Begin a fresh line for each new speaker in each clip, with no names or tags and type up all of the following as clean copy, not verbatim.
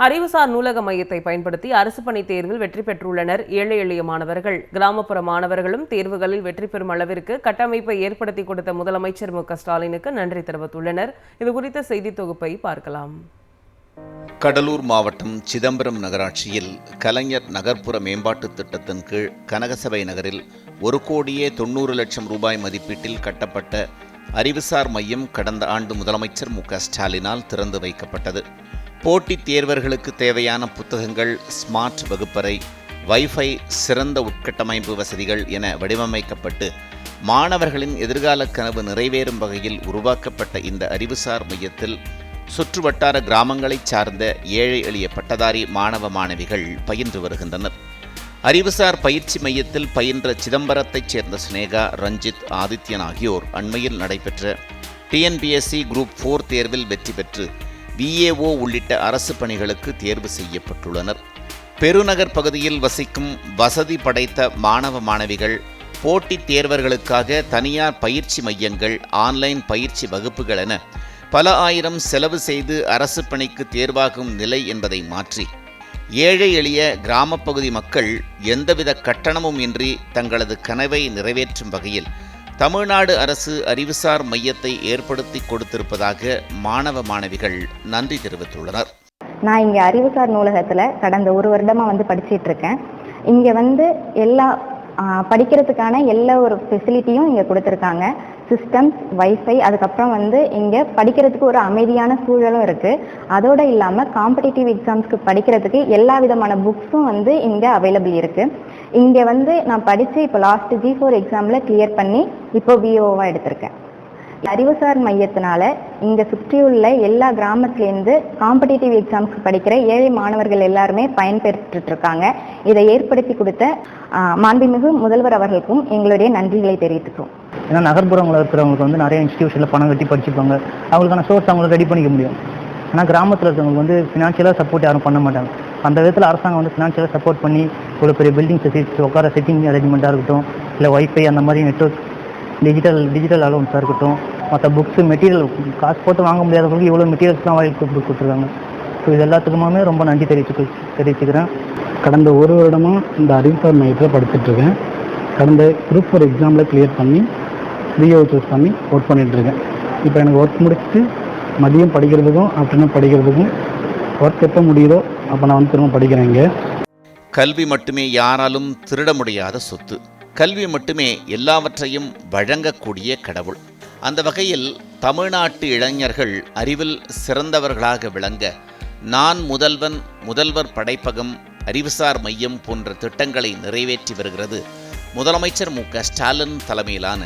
அறிவுசார் நூலக மையத்தை பயன்படுத்தி அரசு பணி தேர்வில் வெற்றி பெற்றுள்ளனர் ஏழை எளிய மாணவர்கள். கிராமப்புற மாணவர்களும் தேர்வுகளில் வெற்றி பெறும் அளவிற்கு கட்டமைப்பை ஏற்படுத்தி கொடுத்த முதலமைச்சர் மு.க.ஸ்டாலினுக்கு நன்றி தெரிவித்துள்ளனர். இதுகுறித்த செய்தி தொகுப்பை பார்க்கலாம்.
கடலூர் மாவட்டம் சிதம்பரம் நகராட்சியில் கலைஞர் நகர்ப்புற மேம்பாட்டு திட்டத்தின் கீழ் கனகசபை நகரில் 1,90,00,000 ரூபாய் மதிப்பீட்டில் கட்டப்பட்ட அறிவுசார் மையம் கடந்த ஆண்டு முதலமைச்சர் மு.க.ஸ்டாலினால் திறந்து வைக்கப்பட்டது. போட்டித் தேர்வர்களுக்கு தேவையான புத்தகங்கள், ஸ்மார்ட் வகுப்பறை, வைஃபை, சிறந்த உட்கட்டமைப்பு வசதிகள் என வடிவமைக்கப்பட்டு மாணவர்களின் எதிர்கால கனவு நிறைவேறும் வகையில் உருவாக்கப்பட்ட இந்த அறிவுசார் மையத்தில் சுற்றுவட்டார கிராமங்களைச் சார்ந்த ஏழை எளிய பட்டதாரி மாணவ மாணவிகள் பயின்று வருகின்றனர். அறிவுசார் பயிற்சி மையத்தில் பயின்ற சிதம்பரத்தைச் சேர்ந்த ஸ்னேகா, ரஞ்சித், ஆதித்யன் ஆகியோர் அண்மையில் நடைபெற்ற TNPSC குரூப் 4 தேர்வில் வெற்றி பெற்று VAO உள்ளிட்ட அரசு பணிகளுக்கு தேர்வு செய்யப்பட்டுள்ளனர். பெருநகர் பகுதியில் வசிக்கும் வசதி படைத்த மாணவ மாணவிகள் போட்டித் தேர்வர்களுக்காக தனியார் பயிற்சி மையங்கள், ஆன்லைன் பயிற்சி வகுப்புகள் என பல ஆயிரம் செலவு செய்து அரசு பணிக்கு தேர்வாகும் நிலை என்பதை மாற்றி ஏழை எளிய கிராமப்பகுதி மக்கள் எந்தவித கட்டணமும் இன்றி தங்களது கனவை நிறைவேற்றும் வகையில் தமிழ்நாடு அரசு அறிவுசார் மையத்தை ஏற்படுத்தி கொடுத்திருப்பதாக மாணவ மாணவிகள் நன்றி தெரிவித்துள்ளனர்.
நான் இங்கே அறிவுசார் நூலகத்தில் கடந்த 1 வருடமாக படிச்சுட்டு இருக்கேன். இங்கே எல்லா படிக்கிறதுக்கான எல்லா ஒரு ஃபெசிலிட்டியும் இங்கே கொடுத்துருக்காங்க. சிஸ்டம்ஸ், வைஃபை, அதுக்கப்புறம் இங்கே படிக்கிறதுக்கு ஒரு அமைதியான சூழலும் இருக்குது. அதோடு இல்லாமல் காம்படிட்டிவ் எக்ஸாம்ஸ்க்கு படிக்கிறதுக்கு எல்லா விதமான புக்ஸும் இங்கே அவைலபிள் இருக்குது. இங்கே நான் படித்து இப்போ லாஸ்ட் G4 எக்ஸாமில் கிளியர் பண்ணி இப்போ VAO-வாக எடுத்திருக்கேன். அறிவுசார் மையத்தினால இங்கே சுற்றியுள்ள எல்லா கிராமத்துலேருந்து காம்படிட்டிவ் எக்ஸாம்ஸ்க்கு படிக்கிற ஏழை மாணவர்கள் எல்லாருமே பயன்பெற்றுட்டு இருக்காங்க. இதை ஏற்படுத்தி கொடுத்த மாண்புமிகு முதல்வர் அவர்களுக்கும் எங்களுடைய நன்றிகளை தெரிவித்துக்கிறோம்.
ஏன்னா நகர்ப்புறங்களில் இருக்கிறவங்களுக்கு நிறைய இன்ஸ்டியூஷனில் பணம் கட்டி படிச்சுப்பாங்க. அவங்களுக்கான சோர்ஸ் அவங்களுக்கு ரெடி பண்ணிக்க முடியும். ஆனால் கிராமத்தில் இருக்கிறவங்களுக்கு ஃபினான்ஷியலாக சப்போர்ட் யாரும் பண்ண மாட்டாங்க. அந்த விதத்தில் அரசாங்கம் ஃபினான்ஷியலாக சப்போர்ட் பண்ணி ஒரு பெரிய பில்டிங் ஃபெசிலிட்டிஸ், உட்கார செட்டிங் அரேஞ்ச்மெண்ட்டாக இருக்கட்டும், இல்லை வைஃபை அந்த மாதிரி நெட்ஒர்க், டிஜிட்டல் அலோன்ஸாக இருக்கட்டும், மற்ற புக்ஸு, மெட்டீரியல் காசு போட்டு வாங்க முடியாதவங்களுக்கு இவ்வளோ மெட்டீரியல்ஸ்லாம் வாங்கி கொடுத்துருக்காங்க. ஸோ இது எல்லாத்துக்குமே ரொம்ப நன்றி தெரிவிச்சுக்கிறேன்.
கடந்த 1 வருடமாக இந்த அறிவுசார் மையத்தில் படிச்சுட்ருக்கேன். கடந்த குரூப் 4 எக்ஸாமில் கிளியர் பண்ணி VAO சூஸ் பண்ணி ஒர்க் பண்ணிகிட்ருக்கேன். இப்போ எனக்கு ஒர்க் முடிச்சுட்டு மதியம் படிக்கிறதுக்கும் ஆஃப்டர்நூன் படிக்கிறதுக்கும் ஒர்க் எப்போ முடியுதோ அப்போ நான் திரும்ப படிக்கிறேன். இங்கே
கல்வி மட்டுமே யாராலும் திருட முடியாத சொத்து. கல்வி மட்டுமே எல்லாவற்றையும் வழங்கக்கூடிய கடவுள். அந்த வகையில் தமிழ்நாட்டு இளைஞர்கள் அறிவில் சிறந்தவர்களாக விளங்க நான் முதல்வன், முதல்வர் படைப்பகம், அறிவுசார் மையம் போன்ற திட்டங்களை நிறைவேற்றி வருகிறது முதலமைச்சர் மு.க.ஸ்டாலின் தலைமையிலான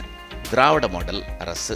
திராவிட மாடல் அரசு.